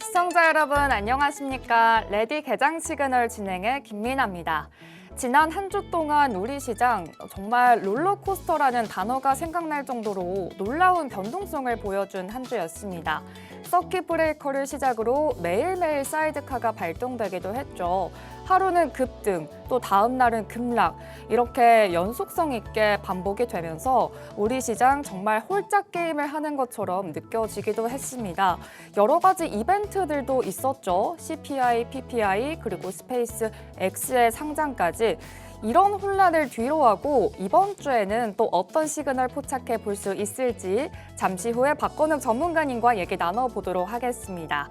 시청자 여러분 안녕하십니까? 레디 개장 시그널 진행의 김민아입니다. 지난 한 주 동안 우리 시장 정말 롤러코스터라는 단어가 생각날 정도로 놀라운 변동성을 보여준 한 주였습니다. 서킷 브레이커를 시작으로 매일매일 사이드카가 발동되기도 했죠. 하루는 급등, 또 다음 날은 급락, 이렇게 연속성 있게 반복이 되면서 우리 시장 정말 홀짝 게임을 하는 것처럼 느껴지기도 했습니다. 여러 가지 이벤트들도 있었죠. CPI, PPI, 그리고 스페이스 X의 상장까지. 이런 혼란을 뒤로하고 이번 주에는 또 어떤 시그널 포착해 볼 수 있을지 잠시 후에 박건욱 전문가님과 얘기 나눠보도록 하겠습니다.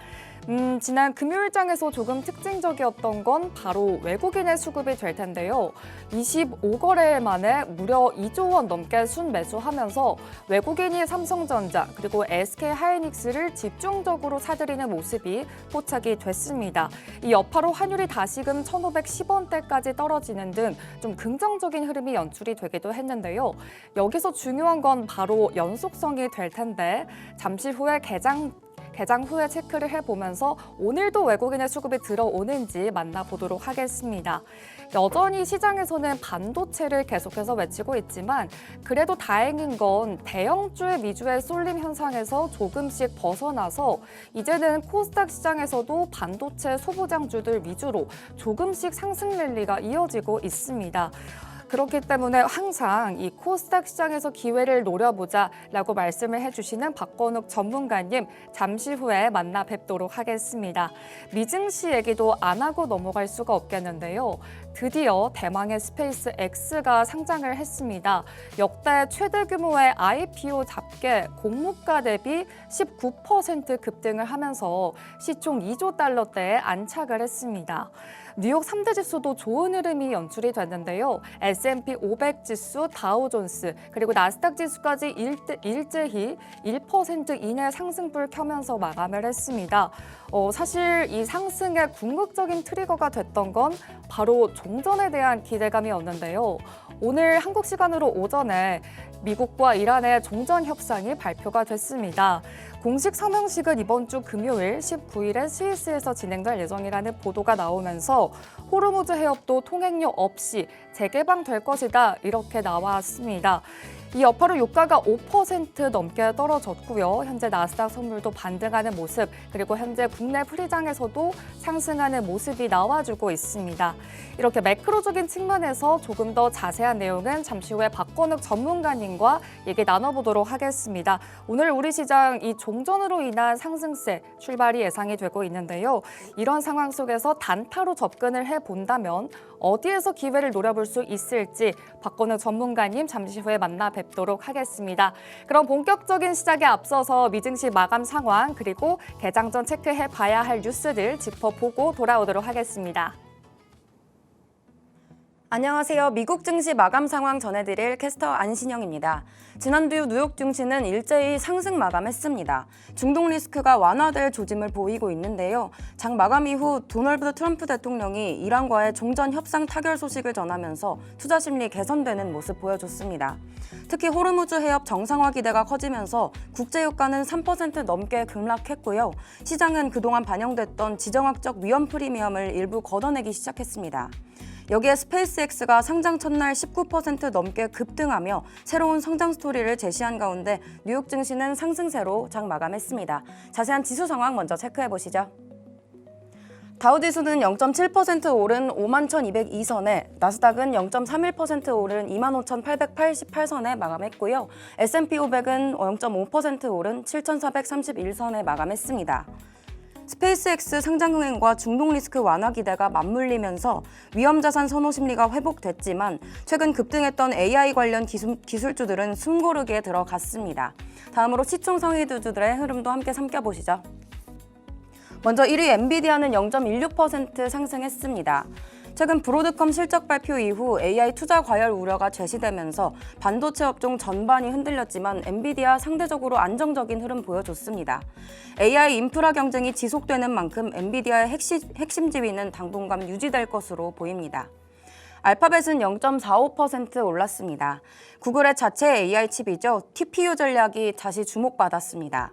지난 금요일장에서 조금 특징적이었던 건 바로 외국인의 수급이 될 텐데요. 25거래일 만에 무려 2조 원 넘게 순매수하면서 외국인이 삼성전자 그리고 SK하이닉스를 집중적으로 사들이는 모습이 포착이 됐습니다. 이 여파로 환율이 다시금 1,510원대까지 떨어지는 등 좀 긍정적인 흐름이 연출이 되기도 했는데요. 여기서 중요한 건 바로 연속성이 될 텐데 잠시 후에 개장 후에 체크를 해보면서 오늘도 외국인의 수급이 들어오는지 만나보도록 하겠습니다. 여전히 시장에서는 반도체를 계속해서 외치고 있지만 그래도 다행인 건 대형주의 미주의 쏠림 현상에서 조금씩 벗어나서 이제는 코스닥 시장에서도 반도체 소부장주들 위주로 조금씩 상승 랠리가 이어지고 있습니다. 그렇기 때문에 항상 이 코스닥 시장에서 기회를 노려보자라고 말씀을 해주시는 박건욱 전문가님 잠시 후에 만나 뵙도록 하겠습니다. 미증시 얘기도 안 하고 넘어갈 수가 없겠는데요. 드디어 대망의 스페이스 X가 상장을 했습니다. 역대 최대 규모의 IPO 잡계 공모가 대비 19% 급등을 하면서 시총 2조 달러대에 안착을 했습니다. 뉴욕 3대 지수도 좋은 흐름이 연출이 됐는데요. S&P 500 지수, 다우존스, 그리고 나스닥 지수까지 일제히 1% 이내 상승불 켜면서 마감을 했습니다. 사실 이 상승의 궁극적인 트리거가 됐던 건 바로 종전에 대한 기대감이었는데요. 오늘 한국 시간으로 오전에 미국과 이란의 종전 협상이 발표가 됐습니다. 공식 서명식은 이번 주 금요일 19일에 스위스에서 진행될 예정이라는 보도가 나오면서 호르무즈 해협도 통행료 없이 재개방될 것이다 이렇게 나왔습니다. 이 여파로 유가가 5% 넘게 떨어졌고요. 현재 나스닥 선물도 반등하는 모습, 그리고 현재 국내 프리장에서도 상승하는 모습이 나와주고 있습니다. 이렇게 매크로적인 측면에서 조금 더 자세한 내용은 잠시 후에 박건욱 전문가님과 얘기 나눠보도록 하겠습니다. 오늘 우리 시장 이 종전으로 인한 상승세 출발이 예상이 되고 있는데요. 이런 상황 속에서 단타로 접근을 해본다면 어디에서 기회를 노려볼 수 있을지 박건욱 전문가님 잠시 후에 만나 뵙도록 하겠습니다. 그럼 본격적인 시작에 앞서서 미증시 마감 상황 그리고 개장 전 체크해 봐야 할 뉴스들 짚어보고 돌아오도록 하겠습니다. 안녕하세요. 미국 증시 마감 상황 전해드릴 캐스터 안신영입니다. 지난주 뉴욕 증시는 일제히 상승 마감했습니다. 중동 리스크가 완화될 조짐을 보이고 있는데요. 장 마감 이후 도널드 트럼프 대통령이 이란과의 종전 협상 타결 소식을 전하면서 투자 심리 개선되는 모습 보여줬습니다. 특히 호르무즈 해협 정상화 기대가 커지면서 국제 유가는 3% 넘게 급락했고요. 시장은 그동안 반영됐던 지정학적 위험 프리미엄을 일부 걷어내기 시작했습니다. 여기에 스페이스X가 상장 첫날 19% 넘게 급등하며 새로운 성장 스토리를 제시한 가운데 뉴욕 증시는 상승세로 장 마감했습니다. 자세한 지수 상황 먼저 체크해보시죠. 다우지수는 0.7% 오른 51,202선에, 나스닥은 0.31% 오른 25,888선에 마감했고요. S&P 500은 0.5% 오른 7,431선에 마감했습니다. 스페이스X 상장 흥행과 중동 리스크 완화 기대가 맞물리면서 위험자산 선호 심리가 회복됐지만 최근 급등했던 AI 관련 기술주들은 숨고르기에 들어갔습니다. 다음으로 시총 상위주들의 흐름도 함께 살펴보시죠. 먼저 1위 엔비디아는 0.16% 상승했습니다. 최근 브로드컴 실적 발표 이후 AI 투자 과열 우려가 제시되면서 반도체 업종 전반이 흔들렸지만 엔비디아 상대적으로 안정적인 흐름 보여줬습니다. AI 인프라 경쟁이 지속되는 만큼 엔비디아의 핵심 지위는 당분간 유지될 것으로 보입니다. 알파벳은 0.45% 올랐습니다. 구글의 자체 AI 칩이죠. TPU 전략이 다시 주목받았습니다.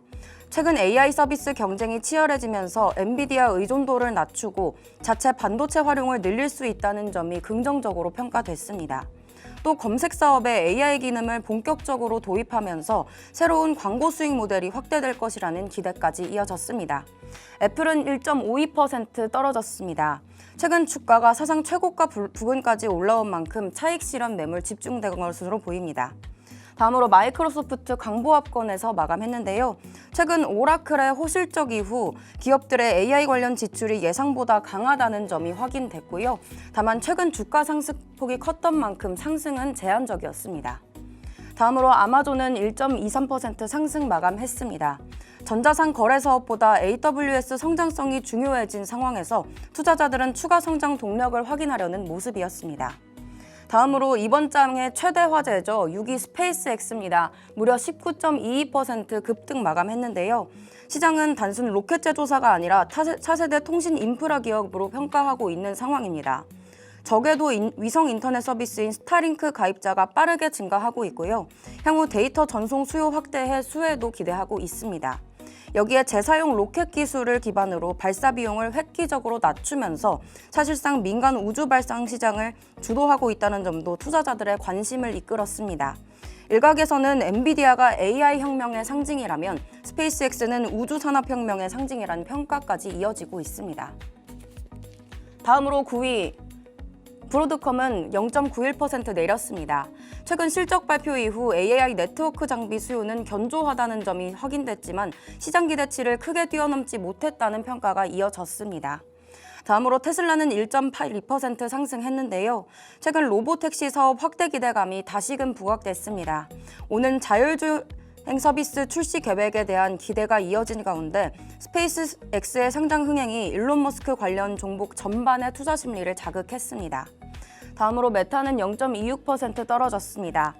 최근 AI 서비스 경쟁이 치열해지면서 엔비디아 의존도를 낮추고 자체 반도체 활용을 늘릴 수 있다는 점이 긍정적으로 평가됐습니다. 또 검색 사업에 AI 기능을 본격적으로 도입하면서 새로운 광고 수익 모델이 확대될 것이라는 기대까지 이어졌습니다. 애플은 1.52% 떨어졌습니다. 최근 주가가 사상 최고가 부근까지 올라온 만큼 차익 실현 매물 집중된 것으로 보입니다. 다음으로 마이크로소프트 광보합권에서 마감했는데요. 최근 오라클의 호실적 이후 기업들의 AI 관련 지출이 예상보다 강하다는 점이 확인됐고요. 다만 최근 주가 상승폭이 컸던 만큼 상승은 제한적이었습니다. 다음으로 아마존은 1.23% 상승 마감했습니다. 전자상 거래 사업보다 AWS 성장성이 중요해진 상황에서 투자자들은 추가 성장 동력을 확인하려는 모습이었습니다. 다음으로 이번 장의 최대 화제죠. 6위 스페이스X입니다. 무려 19.22% 급등 마감했는데요. 시장은 단순 로켓 제조사가 아니라 차세대 통신 인프라 기업으로 평가하고 있는 상황입니다. 적에도 위성 인터넷 서비스인 스타링크 가입자가 빠르게 증가하고 있고요. 향후 데이터 전송 수요 확대해 수혜도 기대하고 있습니다. 여기에 재사용 로켓 기술을 기반으로 발사 비용을 획기적으로 낮추면서 사실상 민간 우주 발상 시장을 주도하고 있다는 점도 투자자들의 관심을 이끌었습니다. 일각에서는 엔비디아가 AI 혁명의 상징이라면 스페이스X는 우주 산업 혁명의 상징이라는 평가까지 이어지고 있습니다. 다음으로 9위 브로드컴은 0.91% 내렸습니다. 최근 실적 발표 이후 AI 네트워크 장비 수요는 견조하다는 점이 확인됐지만 시장 기대치를 크게 뛰어넘지 못했다는 평가가 이어졌습니다. 다음으로 테슬라는 1.82% 상승했는데요. 최근 로보택시 사업 확대 기대감이 다시금 부각됐습니다. 오는 자율주행 서비스 출시 계획에 대한 기대가 이어진 가운데 스페이스X의 상장 흥행이 일론 머스크 관련 종목 전반의 투자 심리를 자극했습니다. 다음으로 메타는 0.26% 떨어졌습니다.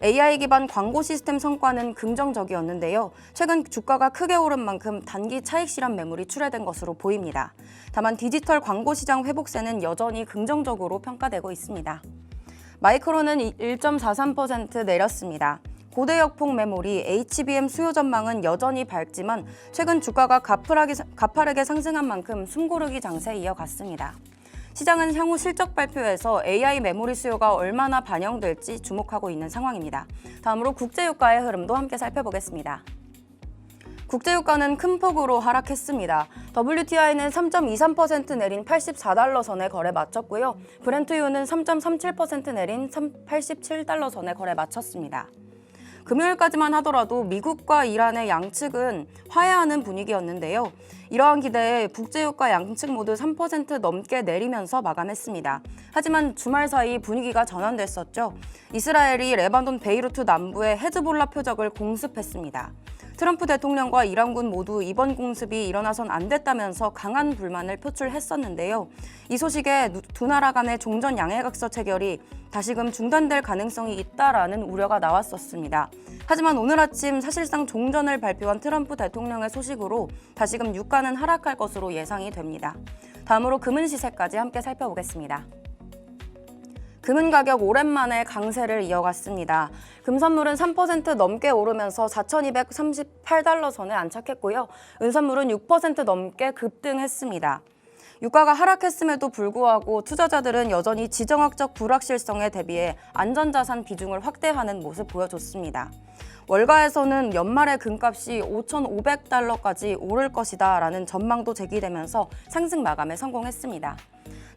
AI 기반 광고 시스템 성과는 긍정적이었는데요. 최근 주가가 크게 오른 만큼 단기 차익 실현 매물이 출회된 것으로 보입니다. 다만 디지털 광고 시장 회복세는 여전히 긍정적으로 평가되고 있습니다. 마이크론은 1.43% 내렸습니다. 고대 역폭 메모리, HBM 수요 전망은 여전히 밝지만 최근 주가가 가파르게 상승한 만큼 숨고르기 장세 이어갔습니다. 시장은 향후 실적 발표에서 AI 메모리 수요가 얼마나 반영될지 주목하고 있는 상황입니다. 다음으로 국제유가의 흐름도 함께 살펴보겠습니다. 국제유가는 큰 폭으로 하락했습니다. WTI는 3.23% 내린 84달러 선에 거래 마쳤고요. 브렌트유는 3.37% 내린 87달러 선에 거래 마쳤습니다. 금요일까지만 하더라도 미국과 이란의 양측은 화해하는 분위기였는데요. 이러한 기대에 국제유가 양측 모두 3% 넘게 내리면서 마감했습니다. 하지만 주말 사이 분위기가 전환됐었죠. 이스라엘이 레바논 베이루트 남부의 헤즈볼라 표적을 공습했습니다. 트럼프 대통령과 이란군 모두 이번 공습이 일어나선 안 됐다면서 강한 불만을 표출했었는데요. 이 소식에 두 나라 간의 종전 양해각서 체결이 다시금 중단될 가능성이 있다라는 우려가 나왔었습니다. 하지만 오늘 아침 사실상 종전을 발표한 트럼프 대통령의 소식으로 다시금 유가는 하락할 것으로 예상이 됩니다. 다음으로 금은 시세까지 함께 살펴보겠습니다. 금은 가격 오랜만에 강세를 이어갔습니다. 금선물은 3% 넘게 오르면서 4,238달러 선에 안착했고요. 은선물은 6% 넘게 급등했습니다. 유가가 하락했음에도 불구하고 투자자들은 여전히 지정학적 불확실성에 대비해 안전자산 비중을 확대하는 모습 보여줬습니다. 월가에서는 연말에 금값이 5,500달러까지 오를 것이다 라는 전망도 제기되면서 상승 마감에 성공했습니다.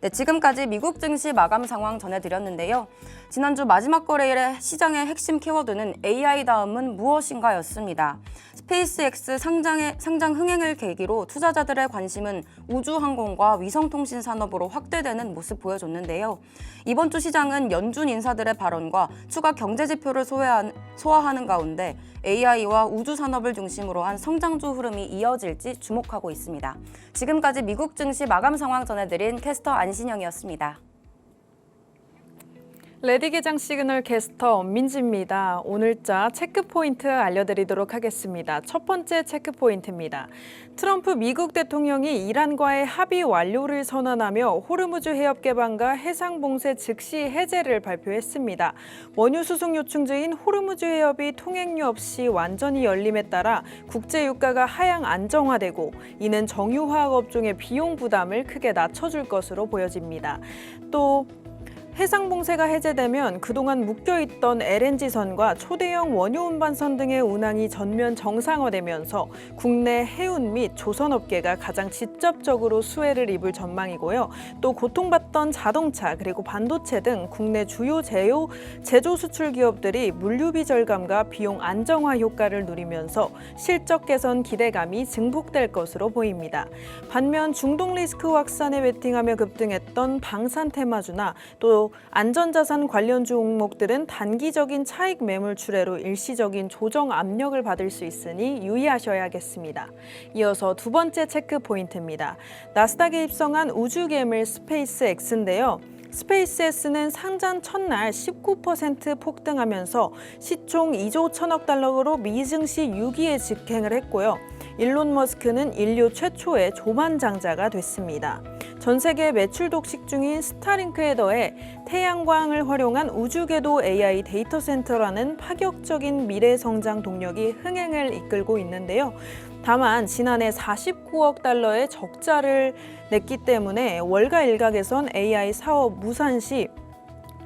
네, 지금까지 미국 증시 마감 상황 전해드렸는데요. 지난주 마지막 거래일의 시장의 핵심 키워드는 AI 다음은 무엇인가 였습니다. 스페이스X 상장 흥행을 계기로 투자자들의 관심은 우주항공과 위성통신 산업으로 확대되는 모습 보여줬는데요. 이번 주 시장은 연준 인사들의 발언과 추가 경제 지표를 소화하는 가운데 AI와 우주 산업을 중심으로 한 성장주 흐름이 이어질지 주목하고 있습니다. 지금까지 미국 증시 마감 상황 전해드린 캐스터 안신영이었습니다. 레디 개장 시그널 캐스터 엄민지입니다. 오늘자 체크 포인트 알려드리도록 하겠습니다. 첫 번째 체크 포인트입니다. 트럼프 미국 대통령이 이란과의 합의 완료를 선언하며 호르무즈 해협 개방과 해상 봉쇄 즉시 해제를 발표했습니다. 원유 수송 요충지인 호르무즈 해협이 통행료 없이 완전히 열림에 따라 국제 유가가 하향 안정화되고 이는 정유화학 업종의 비용 부담을 크게 낮춰줄 것으로 보여집니다. 또 해상 봉쇄가 해제되면 그동안 묶여있던 LNG선과 초대형 원유 운반선 등의 운항이 전면 정상화되면서 국내 해운 및 조선업계가 가장 직접적으로 수혜를 입을 전망이고요. 또 고통받던 자동차 그리고 반도체 등 국내 주요 제조 수출 기업들이 물류비 절감과 비용 안정화 효과를 누리면서 실적 개선 기대감이 증폭될 것으로 보입니다. 반면 중동 리스크 확산에 베팅하며 급등했던 방산 테마주나 또 안전자산 관련 종목들은 단기적인 차익 매물 출회로 일시적인 조정 압력을 받을 수 있으니 유의하셔야겠습니다. 이어서 두 번째 체크 포인트입니다. 나스닥에 입성한 우주개미 스페이스X인데요. 스페이스X는 상장 첫날 19% 폭등하면서 시총 2조 1천억 달러로 미증시 6위에 직행을 했고요. 일론 머스크는 인류 최초의 조만장자가 됐습니다. 전 세계 매출 독식 중인 스타링크에 더해 태양광을 활용한 우주궤도 AI 데이터 센터라는 파격적인 미래 성장 동력이 흥행을 이끌고 있는데요. 다만 지난해 49억 달러의 적자를 냈기 때문에 월가 일각에선 AI 사업 무산 시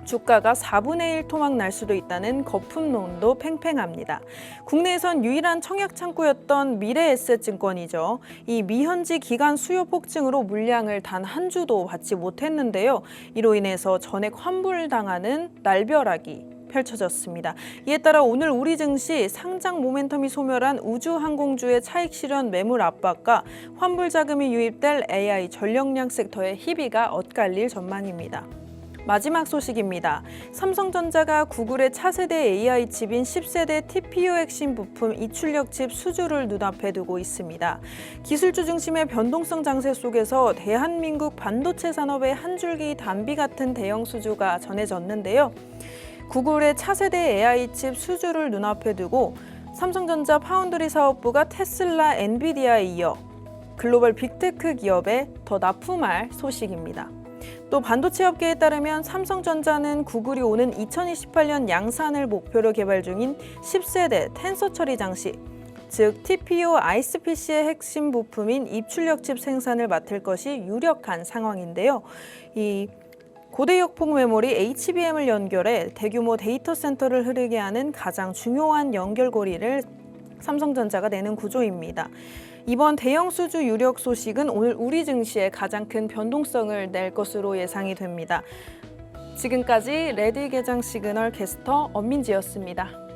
주가가 4분의 1 토막 날 수도 있다는 거품론도 팽팽합니다. 국내에선 유일한 청약 창구였던 미래에셋증권이죠. 이 미현지 기간 수요 폭증으로 물량을 단 한 주도 받지 못했는데요. 이로 인해서 전액 환불당하는 날벼락이 펼쳐졌습니다. 이에 따라 오늘 우리 증시 상장 모멘텀이 소멸한 우주항공주의 차익 실현 매물 압박과 환불 자금이 유입될 AI 전력량 섹터의 희비가 엇갈릴 전망입니다. 마지막 소식입니다. 삼성전자가 구글의 차세대 AI 칩인 10세대 TPU 핵심 부품 이출력 칩 수주를 눈앞에 두고 있습니다. 기술주 중심의 변동성 장세 속에서 대한민국 반도체 산업의 한 줄기 단비 같은 대형 수주가 전해졌는데요. 구글의 차세대 AI 칩 수주를 눈앞에 두고 삼성전자 파운드리 사업부가 테슬라, 엔비디아에 이어 글로벌 빅테크 기업에 더 납품할 소식입니다. 또 반도체 업계에 따르면 삼성전자는 구글이 오는 2028년 양산을 목표로 개발 중인 10세대 텐서 처리 장치, 즉 TPU ISPC의 핵심 부품인 입출력 칩 생산을 맡을 것이 유력한 상황인데요. 이 고대역폭 메모리 HBM을 연결해 대규모 데이터 센터를 흐르게 하는 가장 중요한 연결고리를 삼성전자가 내는 구조입니다. 이번 대형 수주 유력 소식은 오늘 우리 증시에 가장 큰 변동성을 낼 것으로 예상이 됩니다. 지금까지 레디 개장 시그널 캐스터 엄민지였습니다.